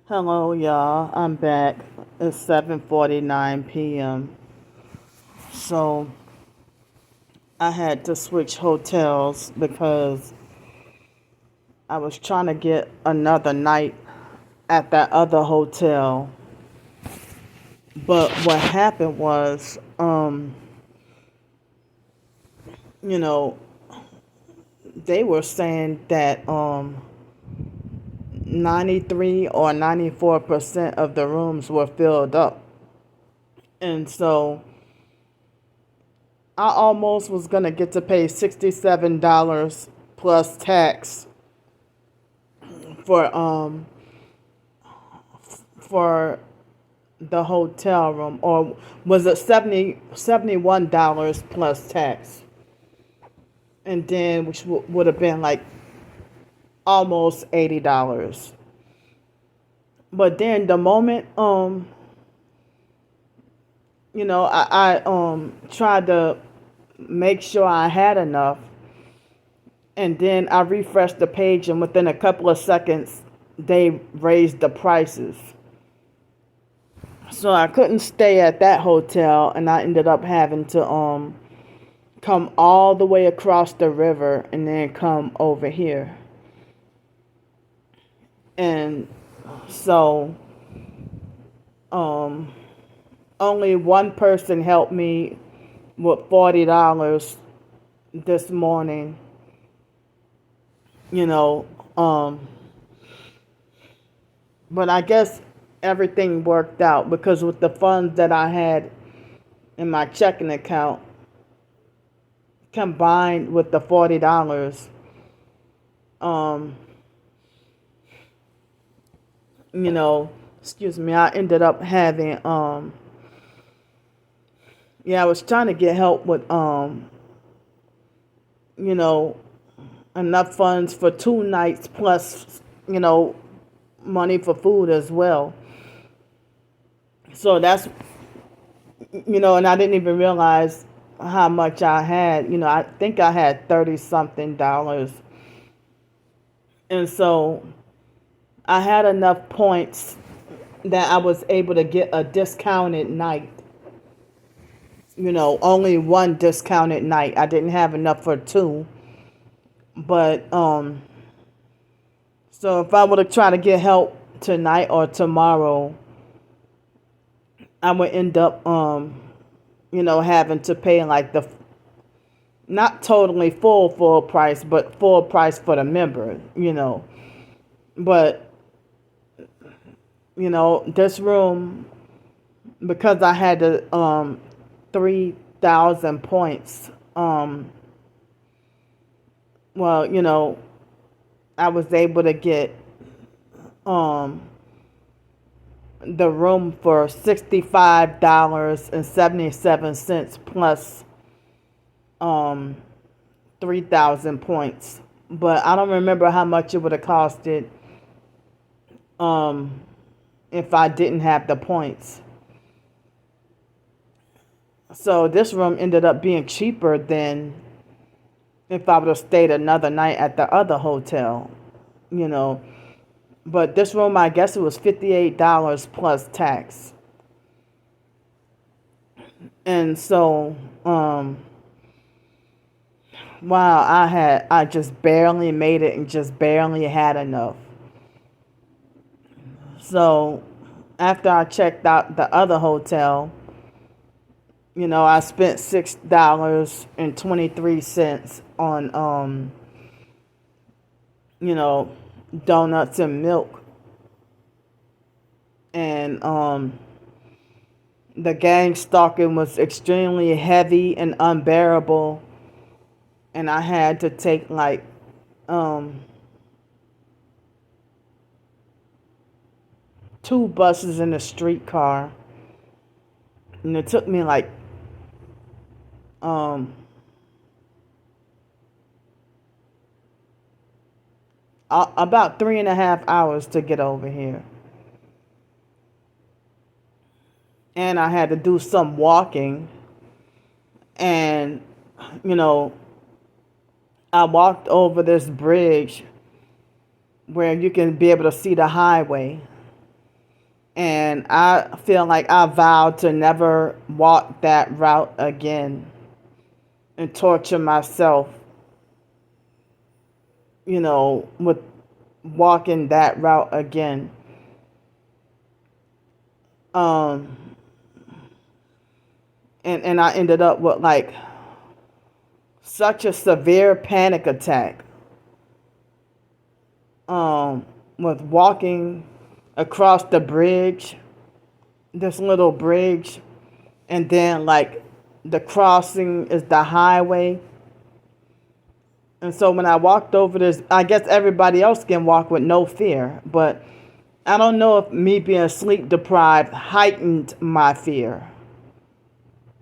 Hello, y'all. I'm back. It's 7:49 p.m. So I had to switch hotels because I was trying to get another night at that other hotel. But what happened was, you know, they were saying that 93 or 94% of the rooms were filled up. And so I almost was gonna get to pay $67 plus tax for for the hotel room, or was it $71 plus tax, and then which would have been like almost $80. But then the moment I tried to make sure I had enough, and then I refreshed the page, and within a couple of seconds, they raised the prices. So I couldn't stay at that hotel, and I ended up having to come all the way across the river and then come over here. And so um, only one person helped me with $40 this morning. You know, but I guess everything worked out because with the funds that I had in my checking account combined with the $40, um, excuse me, I ended up having I was trying to get help with you know, enough funds for 2 nights plus, money for food as well. So that's, and I didn't even realize how much I had. I think I had 30 something dollars. And so I had enough points that I was able to get a discounted night. Only one discounted night. I didn't have enough for two. But so if I were to try to get help tonight or tomorrow, I would end up having to pay like the not totally full price, but full price for the member, But this room, because I had the 3,000 points, I was able to get the room for $65.77 plus 3,000 points. But I don't remember how much it would have costed if I didn't have the points. So this room ended up being cheaper than if I would have stayed another night at the other hotel, But this room, I guess it was $58 plus tax. And so, I just barely made it and just barely had enough. So after I checked out the other hotel, I spent $6.23 on donuts and milk. And the gang stalking was extremely heavy and unbearable. And I had to take like 2 buses in a streetcar. And it took me like about 3.5 hours to get over here. And I had to do some walking. And, I walked over this bridge where you can be able to see the highway. And I feel like I vowed to never walk that route again and torture myself, with walking that route again. Um, and I ended up with like such a severe panic attack, with walking across the bridge, this little bridge, and then like the crossing is the highway. And so when I walked over this, I guess everybody else can walk with no fear, but I don't know if me being sleep deprived heightened my fear,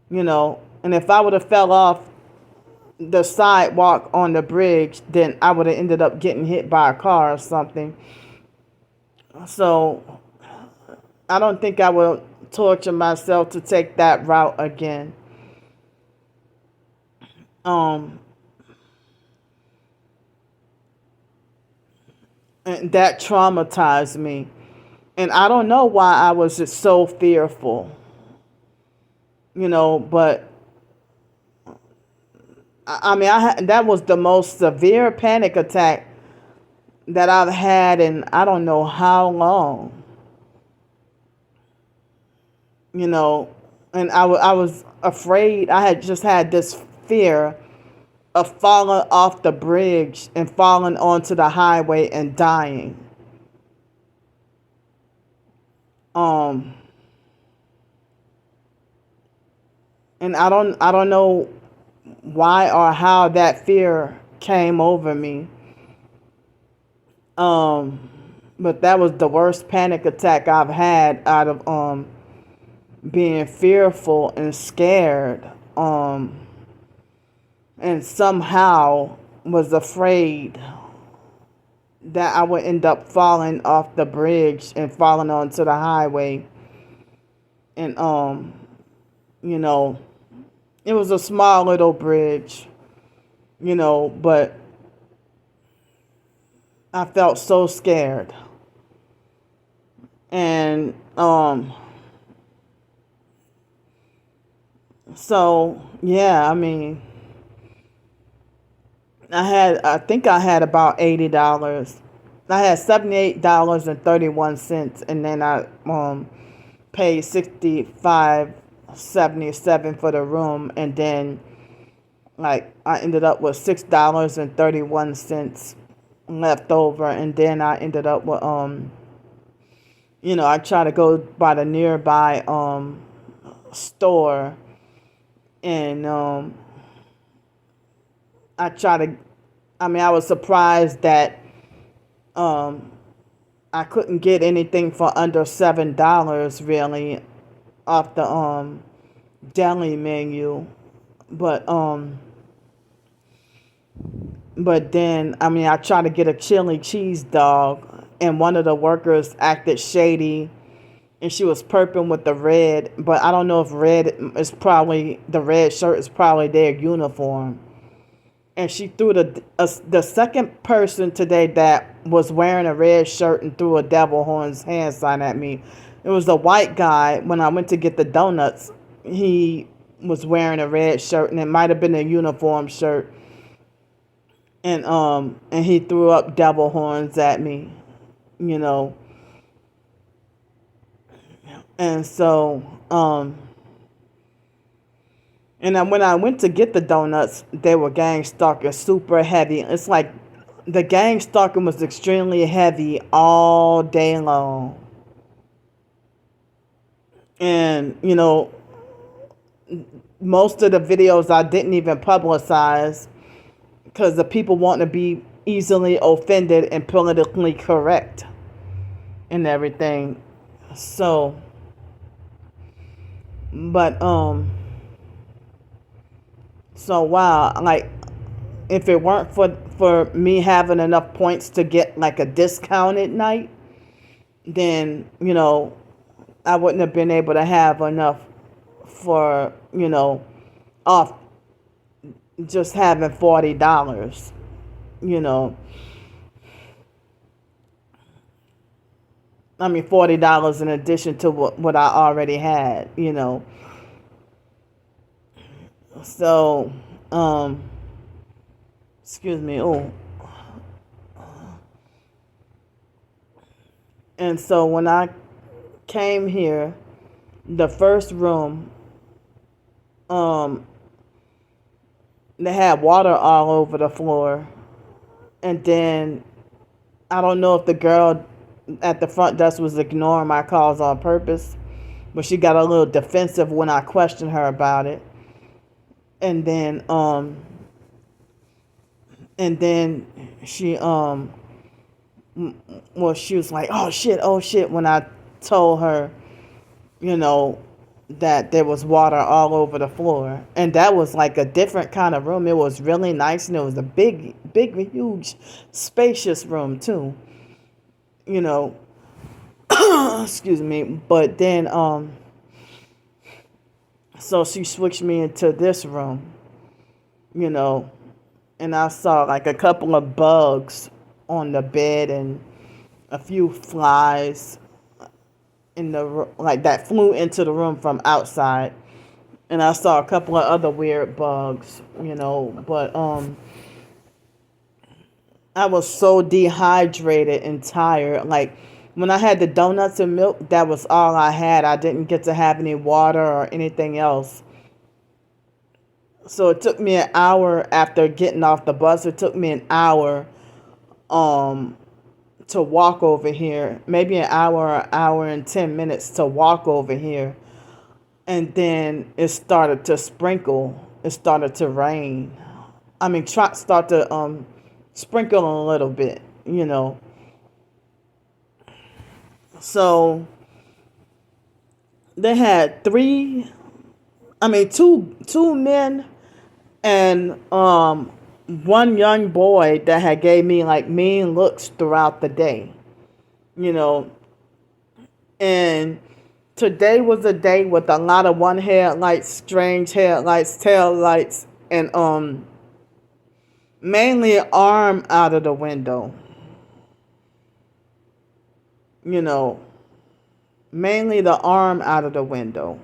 And if I would have fell off the sidewalk on the bridge, then I would have ended up getting hit by a car or something. So I don't think I will torture myself to take that route again. And that traumatized me. And I don't know why I was just so fearful, but I mean, that was the most severe panic attack that I've had in I don't know how long, and I was afraid. I had just had this fear of falling off the bridge and falling onto the highway and dying. And I don't know why or how that fear came over me. But that was the worst panic attack I've had out of being fearful and scared. And somehow was afraid that I would end up falling off the bridge and falling onto the highway. And it was a small little bridge, but I felt so scared. And so yeah, I mean, I think I had about $80. I had $78.31, and then I paid $65.77 for the room, and then like I ended up with $6.31 left over, and then I ended up with I tried to go by the nearby store, and I was surprised that I couldn't get anything for under $7 really off the deli menu. But then I tried to get a chili cheese dog, and one of the workers acted shady, and she was perping with the red, but I don't know if the red shirt is probably their uniform. And she threw the second person today that was wearing a red shirt and threw a devil horns hand sign at me. It was a white guy. When I went to get the donuts, he was wearing a red shirt, and it might have been a uniform shirt. And he threw up devil horns at me, And so and then when I went to get the donuts, they were gang stalking super heavy. It's like the gang stalking was extremely heavy all day long. And, most of the videos I didn't even publicize because the people want to be easily offended and politically correct and everything. So, but, so wow, like if it weren't for me having enough points to get like a discounted night, then I wouldn't have been able to have enough for off just having $40, $40 in addition to what I already had, So, excuse me. Oh, and so when I came here, the first room, um, they had water all over the floor, and then I don't know if the girl at the front desk was ignoring my calls on purpose, but she got a little defensive when I questioned her about it. And then she she was like, oh shit, when I told her, that there was water all over the floor. And that was like a different kind of room. It was really nice, and it was a big, huge, spacious room too. Excuse me. But then so she switched me into this room, and I saw like a couple of bugs on the bed and a few flies in the that flew into the room from outside, and I saw a couple of other weird bugs, but I was so dehydrated and tired. Like when I had the donuts and milk, that was all I had. I didn't get to have any water or anything else. So it took me an hour after getting off the bus. It took me an hour to walk over here. Maybe an hour and 10 minutes to walk over here. And then it started to sprinkle. It started to rain. Start to sprinkle a little bit, So they had two men and one young boy that had gave me like mean looks throughout the day, and today was a day with a lot of one headlights, strange headlights, tail lights, and mainly arm out of the window. Mainly the arm out of the window.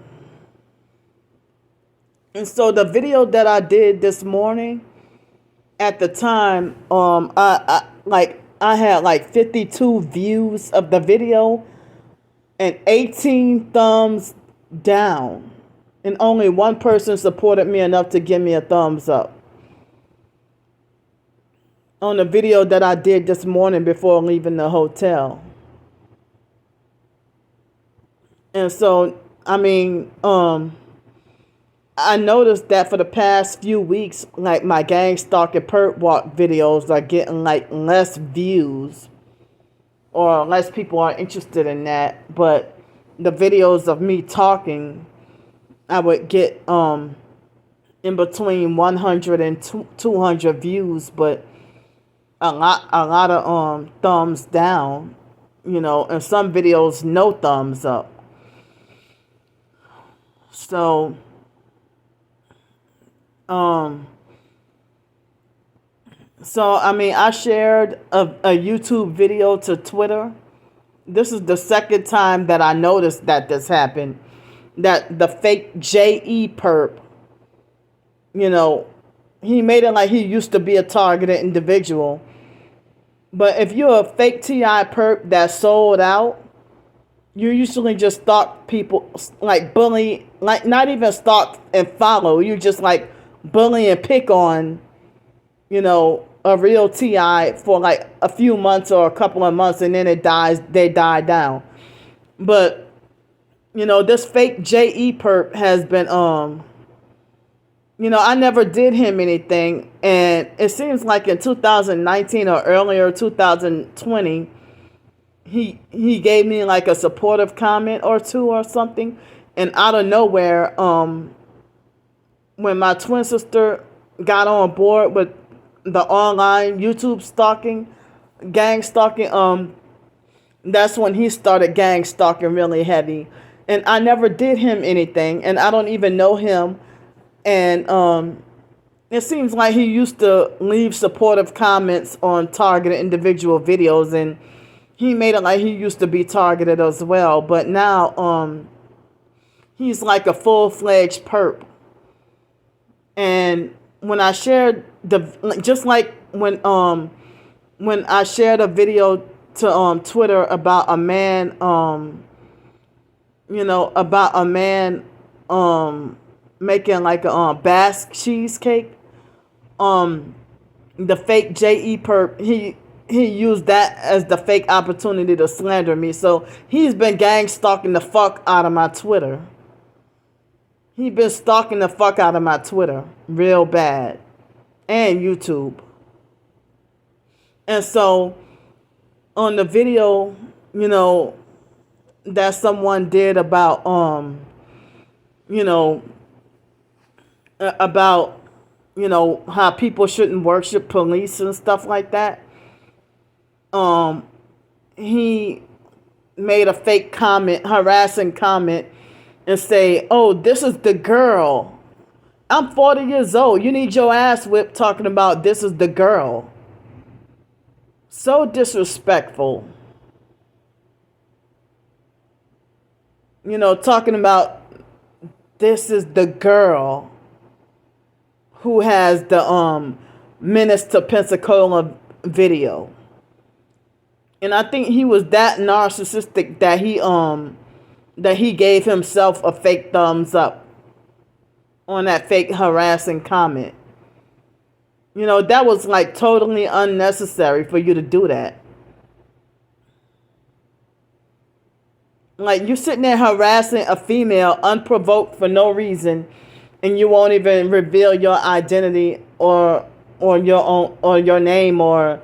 And so the video that I did this morning, at the time, I had like 52 views of the video and 18 thumbs down, and only one person supported me enough to give me a thumbs up on the video that I did this morning before leaving the hotel. And so, I noticed that for the past few weeks, like my gang stalking perp walk videos are getting like less views, or less people are interested in that. But the videos of me talking, I would get in between 100 and 200 views, but a lot of thumbs down, and some videos no thumbs up. So I shared a YouTube video to Twitter. This is the second time that I noticed that this happened. That the fake JE perp, he made it like he used to be a targeted individual. But if you're a fake TI perp that sold out, you usually just stalk people, like bully, like not even stalk and follow. You just like bully and pick on, a real TI for like a few months or a couple of months, and then they die down. But, this fake JE perp has been, I never did him anything. And it seems like in 2019 or earlier 2020, he gave me like a supportive comment or two or something. And out of nowhere, when my twin sister got on board with the online YouTube stalking, gang stalking, that's when he started gang stalking really heavy. And I never did him anything, and I don't even know him. And it seems like he used to leave supportive comments on targeted individual videos, and he made it like he used to be targeted as well, but now he's like a full-fledged perp. And when I shared just like when I shared a video to Twitter about a man about a man making like a Basque cheesecake, the fake JE perp, he used that as the fake opportunity to slander me. So he's been gang stalking the fuck out of my Twitter. He's been stalking the fuck out of my Twitter real bad, and YouTube. And so on the video, that someone did about about how people shouldn't worship police and stuff like that, he made a fake comment, harassing comment, and say, "Oh, this is the girl. I'm 40 years old. You need your ass whipped," talking about this is the girl. So disrespectful. Talking about this is the girl who has the Menace to Pensacola video. And I think he was that narcissistic that he gave himself a fake thumbs up on that fake harassing comment. That was like totally unnecessary for you to do that. Like, you're sitting there harassing a female unprovoked for no reason, and you won't even reveal your identity or your own or your name or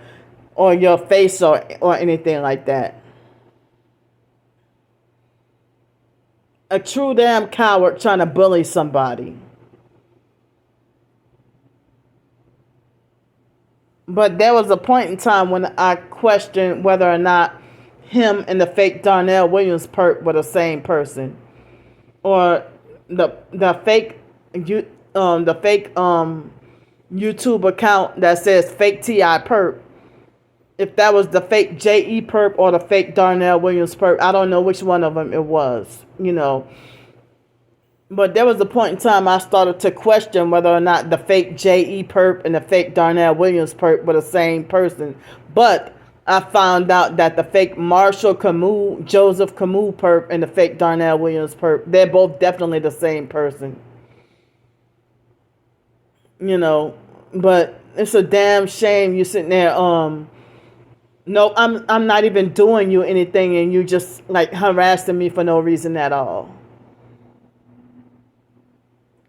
your face or anything like that. A true damn coward trying to bully somebody. But there was a point in time when I questioned whether or not him and the fake Darnell Williams perp were the same person, or the fake YouTube account that says fake TI perp. If that was the fake JE perp or the fake Darnell Williams perp, I don't know which one of them it was, But there was a point in time I started to question whether or not the fake JE perp and the fake Darnell Williams perp were the same person. But I found out that the fake Joseph Camus perp and the fake Darnell Williams perp, they're both definitely the same person. But it's a damn shame you sitting there, no, I'm not even doing you anything, and you just like harassing me for no reason at all.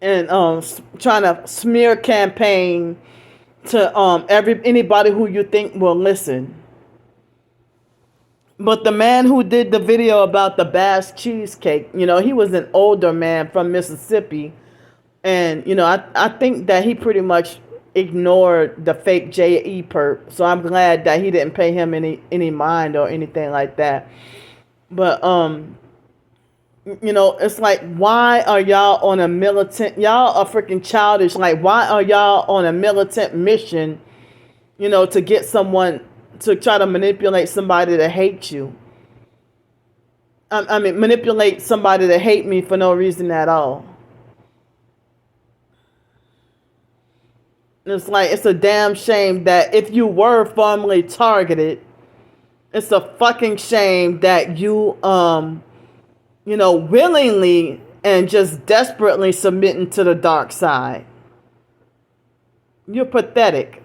And trying to smear campaign to anybody who you think will listen. But the man who did the video about the Basque cheesecake, he was an older man from Mississippi, and I think that he pretty much ignored the fake JE perp. So I'm glad that he didn't pay him any mind or anything like that. But it's like, why are y'all on a militant? Y'all are freaking childish. Like, why are y'all on a militant mission? To get someone to try to manipulate somebody to hate you. I mean, manipulate somebody to hate me for no reason at all. It's like, it's a damn shame that if you were formally targeted, it's a fucking shame that you, willingly and just desperately submitting to the dark side. You're pathetic.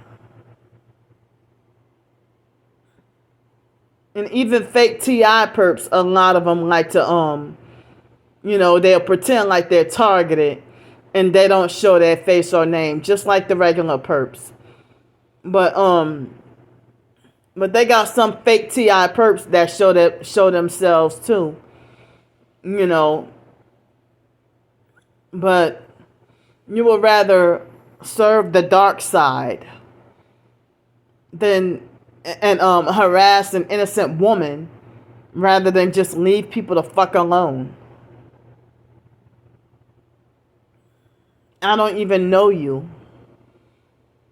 And even fake TI perps, a lot of them like to, they'll pretend like they're targeted and they don't show their face or name, just like the regular perps. But they got some fake TI perps that show themselves too. But you would rather serve the dark side than harass an innocent woman rather than just leave people the fuck alone. I don't even know you.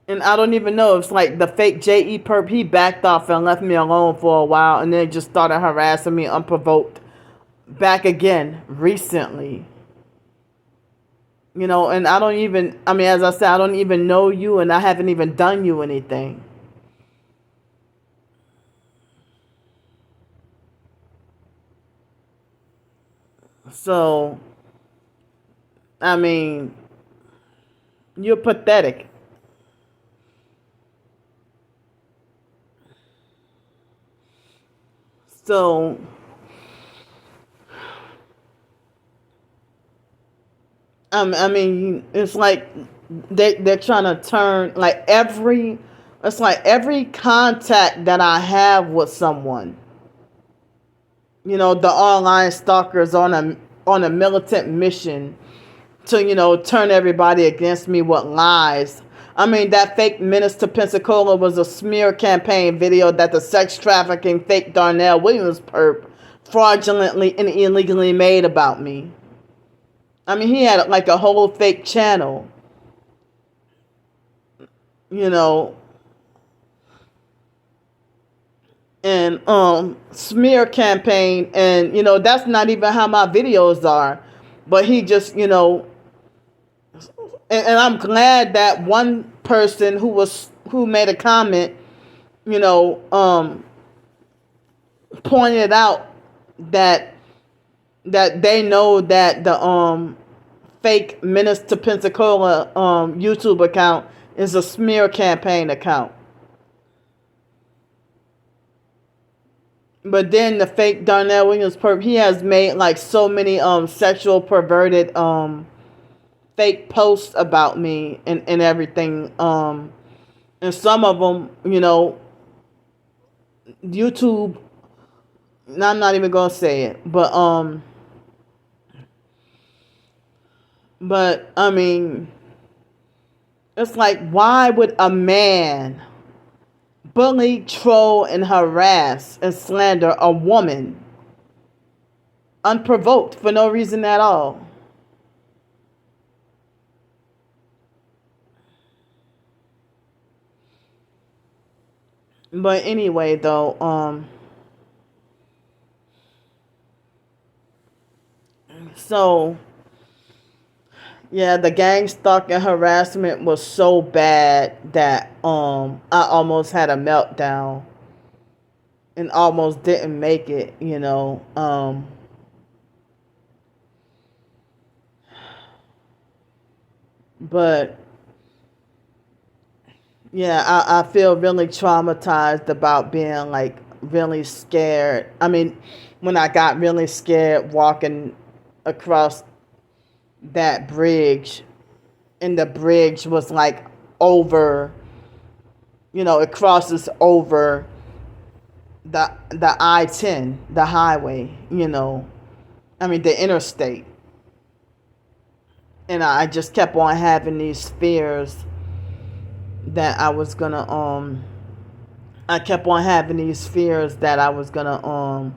And I don't even know. It's like the fake J.E. Perp, he backed off and left me alone for a while and then just started harassing me unprovoked back again recently. And I don't even, I mean, as I said, I don't even know you and I haven't even done you anything. So, I mean, you're pathetic. So, I mean, it's like they're trying to turn like it's like every contact that I have with someone, the online stalkers on a militant mission to turn everybody against me with lies. I mean, that fake Minister Pensacola was a smear campaign video that the sex trafficking fake Darnell Williams perp fraudulently and illegally made about me. I mean, he had like a whole fake channel, you know, and smear campaign, and that's not even how my videos are. But he just, and I'm glad that one person who made a comment, pointed out that they know that the fake Minister Pensacola YouTube account is a smear campaign account. But then the fake Darnell Williams perp, he has made like so many sexual perverted fake posts about me and everything. And some of them, YouTube, I'm not even gonna say it, but I mean, it's like, why would a man bully, troll, and harass and slander a woman unprovoked for no reason at all? But anyway, though, so yeah, the gang stalking harassment was so bad that I almost had a meltdown and almost didn't make it, but yeah, I feel really traumatized about being like really scared. I mean, when I got really scared walking across that bridge, and the bridge was like over, it crosses over the I-10, the highway, I mean the interstate. And I just kept on having these fears that I was gonna I kept on having these fears that I was gonna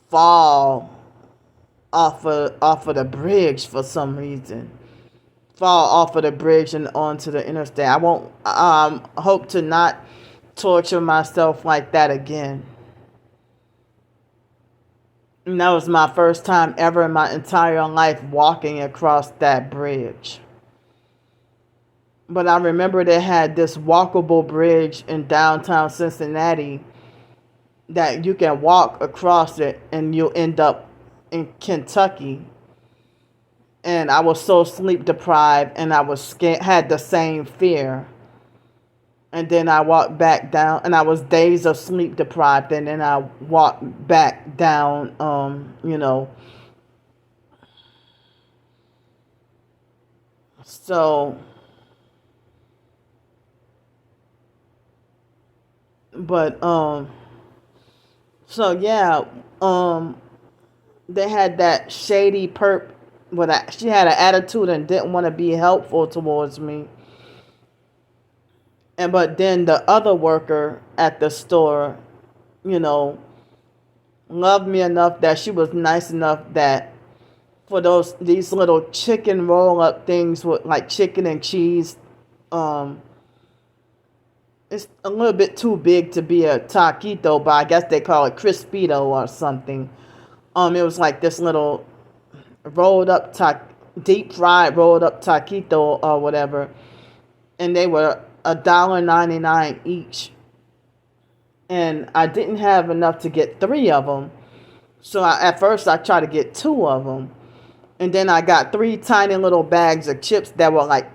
fall off of the bridge for some reason. Fall off of the bridge and onto the interstate. I won't hope to not torture myself like that again. And that was my first time ever in my entire life walking across that bridge. But I remember they had this walkable bridge in downtown Cincinnati that you can walk across it and you'll end up in Kentucky. And I was so sleep deprived and I was scared, had the same fear. And then I walked back down and I was days of sleep deprived, and then I walked back down, so, but, so yeah, they had that shady perp she had an attitude and didn't want to be helpful towards me. But then the other worker at the store, loved me enough that she was nice enough that for these little chicken roll up things with like chicken and cheese Um, it's a little bit too big to be a taquito, but I guess they call it crispito or something. It was like this little rolled up deep fried rolled up taquito or whatever, and they were $1.99 each. And I didn't have enough to get three of them, so at first I tried to get two of them, and then I got three tiny little bags of chips that were like,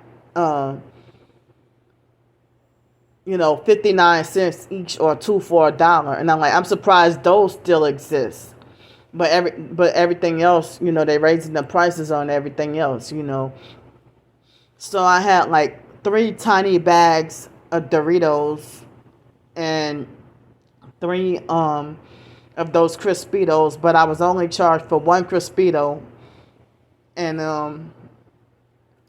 59 cents each, or two for $1. And I'm like, I'm surprised those still exist. But everything else, they raising the prices on everything else. So I had like three tiny bags of Doritos and three of those Crispitos, but I was only charged for one Crispito, and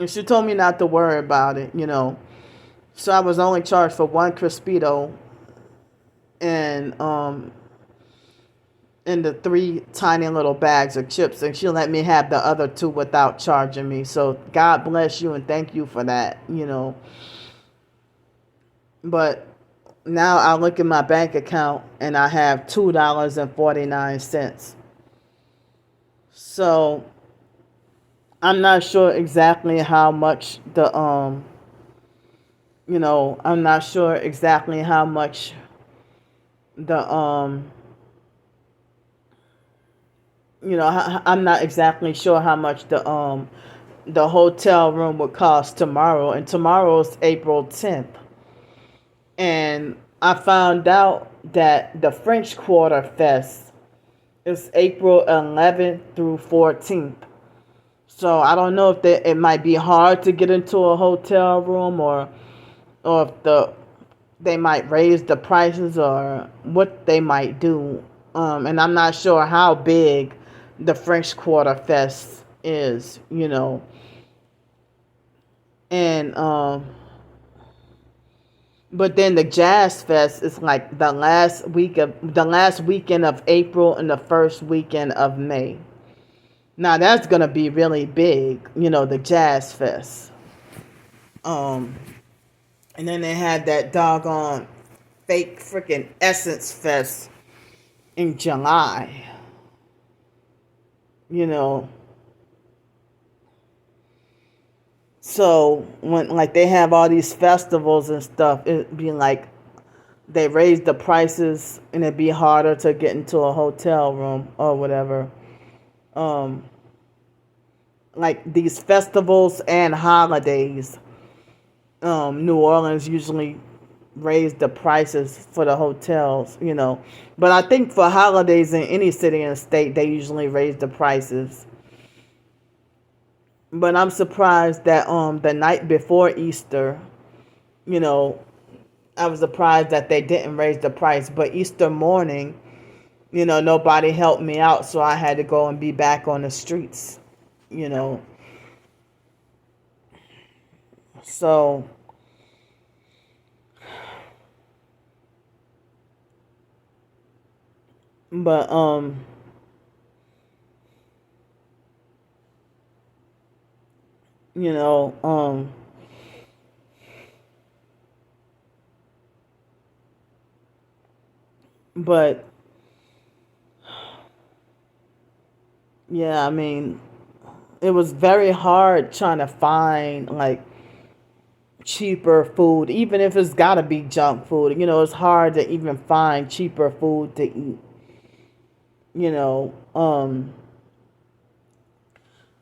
she told me not to worry about it. So I was only charged for one Crispito and the three tiny little bags of chips, and she let me have the other two without charging me. So God bless you and thank you for that. But now I look at my bank account and I have $2.49. So I'm not sure exactly how much I'm not sure exactly how much I'm not exactly sure how much the hotel room would cost tomorrow, and tomorrow's April 10th. And I found out that the French Quarter Fest is April 11th through 14th. So I don't know if it might be hard to get into a hotel room, or if they might raise the prices, or what they might do. And I'm not sure how big the French Quarter Fest is, and but then the Jazz Fest is like the last weekend of April and the first weekend of May. Now that's gonna be really big, the Jazz Fest. And then they had that doggone fake freaking Essence Fest in July. So when like they have all these festivals and stuff, it'd be like they raise the prices and it'd be harder to get into a hotel room or whatever. Like these festivals and holidays, New Orleans usually raise the prices for the hotels, But I think for holidays in any city and state, they usually raise the prices. But I'm surprised that the night before Easter, I was surprised that they didn't raise the price. But Easter morning, nobody helped me out, so I had to go and be back on the streets, So but you know but yeah, I mean, it was very hard trying to find like cheaper food, even if it's gotta be junk food. It's hard to even find cheaper food to eat. You know,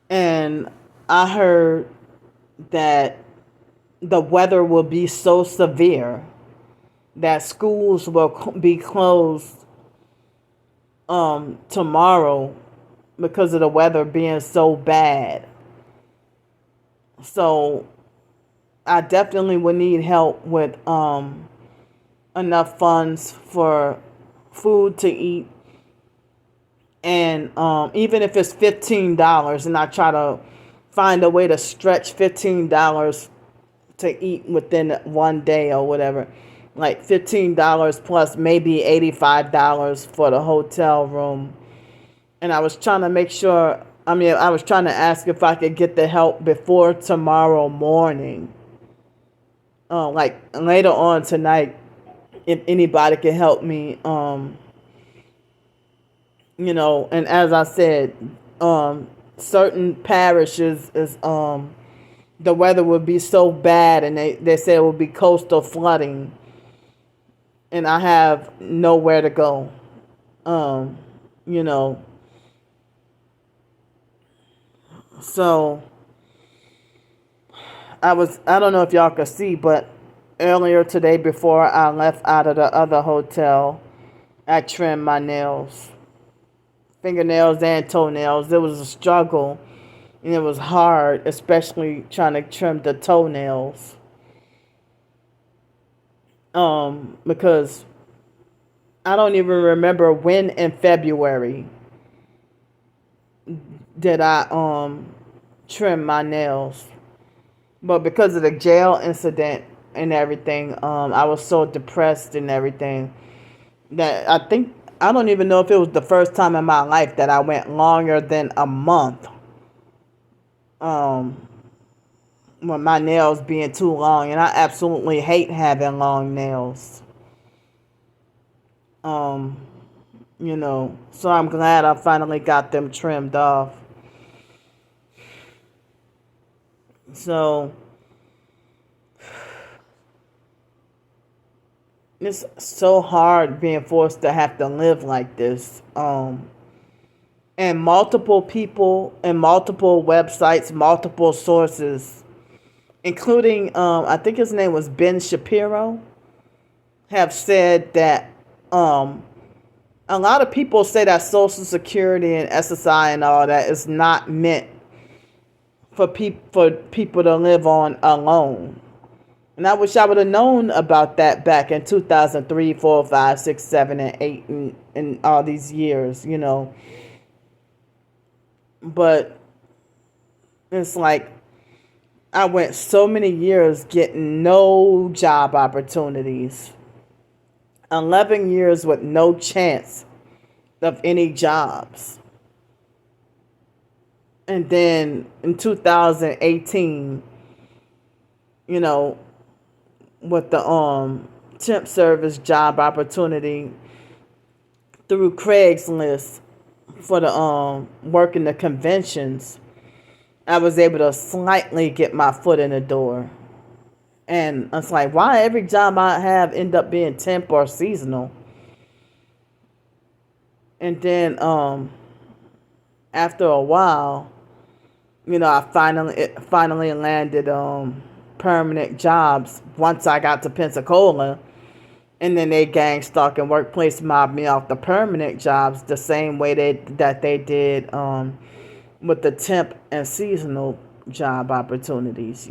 and I heard that the weather will be so severe that schools will be closed tomorrow because of the weather being so bad. So I definitely would need help with enough funds for food to eat, and even if it's $15, and I try to find a way to stretch $15 to eat within one day or whatever, like $15 plus maybe $85 for the hotel room. And I was trying to make sure, I was trying to ask if I could get the help before tomorrow morning. like later on tonight, if anybody can help me, and as I said, certain parishes is the weather would be so bad, and they said it would be coastal flooding, and I have nowhere to go. Um, you know, so I don't know if y'all could see, but earlier today before I left out of the other hotel, I trimmed my nails, fingernails and toenails. It was a struggle and it was hard, especially trying to trim the toenails. Because I don't even remember when in February did I trim my nails. But because of the jail incident and everything, I was so depressed and everything that I don't even know if it was the first time in my life that I went longer than a month. When my nails being too long, and I absolutely hate having long nails. Um, so I'm glad I finally got them trimmed off. So it's so hard being forced to have to live like this. And multiple people and multiple websites, multiple sources, including I think his name was Ben Shapiro, have said that a lot of people say that Social Security and SSI and all that is not meant for people to live on alone. And I wish I would have known about that back in 2003, 4, 5, 6, 7, and 8, and all these years, But it's like I went so many years getting no job opportunities. 11 years with no chance of any jobs. And then in 2018, with the temp service job opportunity through Craigslist for the working the conventions, I was able to slightly get my foot in the door. And it's like, why every job I have end up being temp or seasonal? And then after a while, I finally landed permanent jobs once I got to Pensacola. And then they gang stalk and workplace mobbed me off the permanent jobs the same way that they did with the temp and seasonal job opportunities,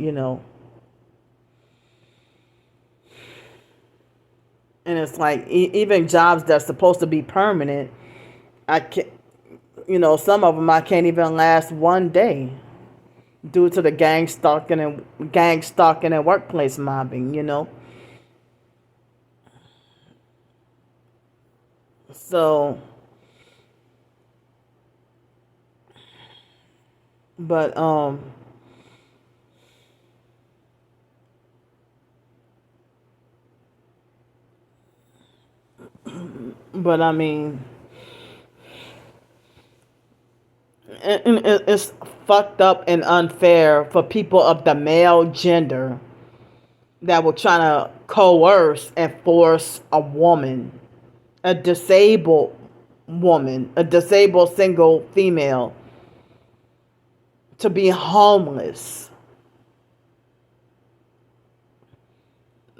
And it's like even jobs that's supposed to be permanent, I can't, some of them I can't even last one day due to the gang stalking and workplace mobbing, So, but I mean, it's fucked up and unfair for people of the male gender that were trying to coerce and force a woman, a disabled woman, a disabled single female, to be homeless.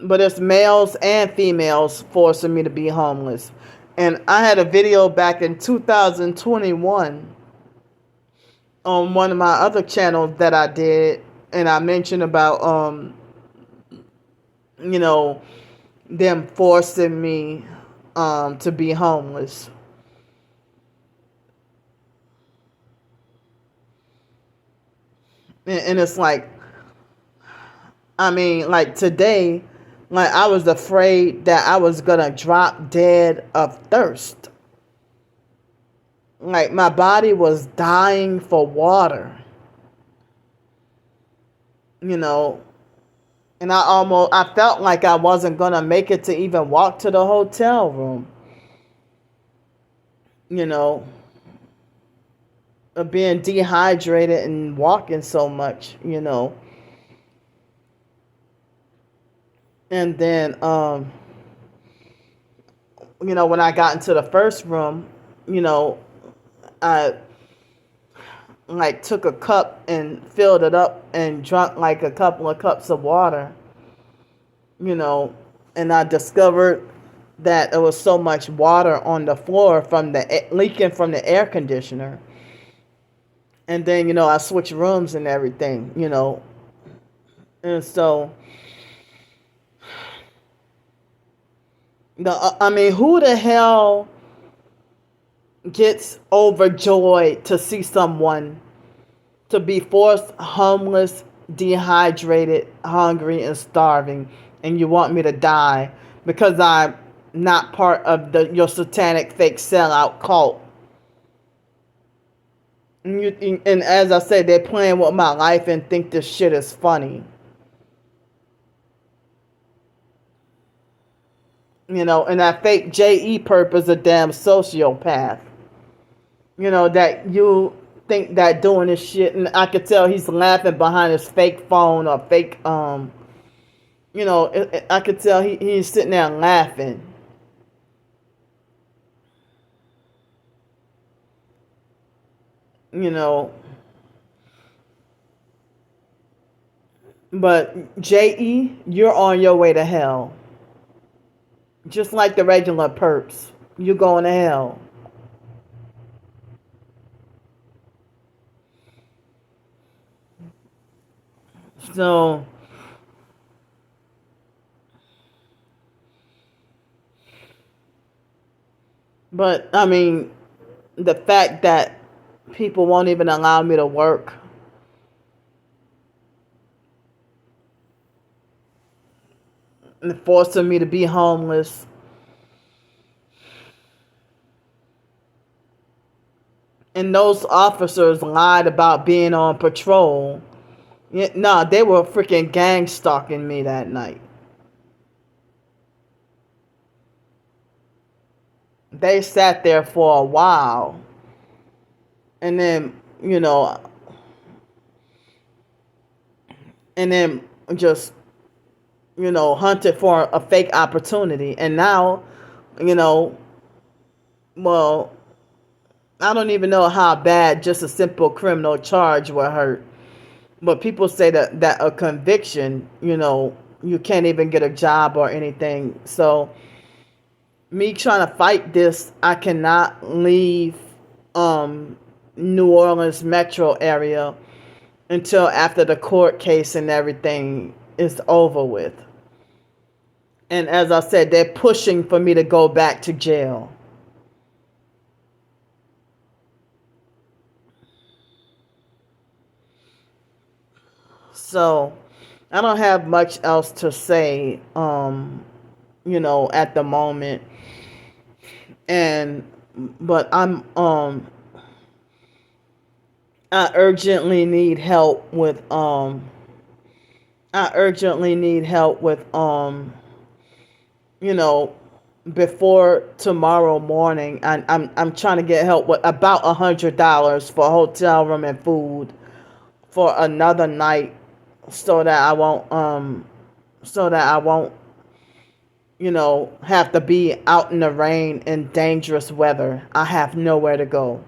But it's males and females forcing me to be homeless. And I had a video back in 2021 on one of my other channels that I did, and I mentioned about them forcing me to be homeless. And it's like, I mean, like today, like I was afraid that I was gonna drop dead of thirst. Like my body was dying for water. You know, And I felt like I wasn't going to make it to even walk to the hotel room, you know, of being dehydrated and walking so much, And then, when I got into the first room, I like took a cup and filled it up and drank like a couple of cups of water, you know, and I discovered that there was so much water on the floor from the leaking from the air conditioner. And then, I switched rooms and everything, And so, who the hell gets overjoyed to see someone to be forced homeless, dehydrated, hungry, and starving, and you want me to die because I'm not part of your satanic fake sellout cult? And as I said, they're playing with my life and think this shit is funny. And that fake J.E. Perp is a damn sociopath. That you think that doing this shit, and I could tell he's laughing behind his fake phone or fake, I could tell he's sitting there laughing. But J.E., you're on your way to hell. Just like the regular perps. You're going to hell. So, but the fact that people won't even allow me to work, and forcing me to be homeless, and those officers lied about being on patrol. No, they were freaking gang stalking me that night. They sat there for a while. And then, just, hunted for a fake opportunity. And now, well, I don't even know how bad just a simple criminal charge will hurt. But people say that a conviction, you can't even get a job or anything. So me trying to fight this, I cannot leave New Orleans metro area until after the court case and everything is over with. And as I said, they're pushing for me to go back to jail. So I don't have much else to say, at the moment. But I urgently need help with before tomorrow morning. I'm trying to get help with about $100 for hotel room and food for another night, so that I won't have to be out in the rain in dangerous weather. I have nowhere to go.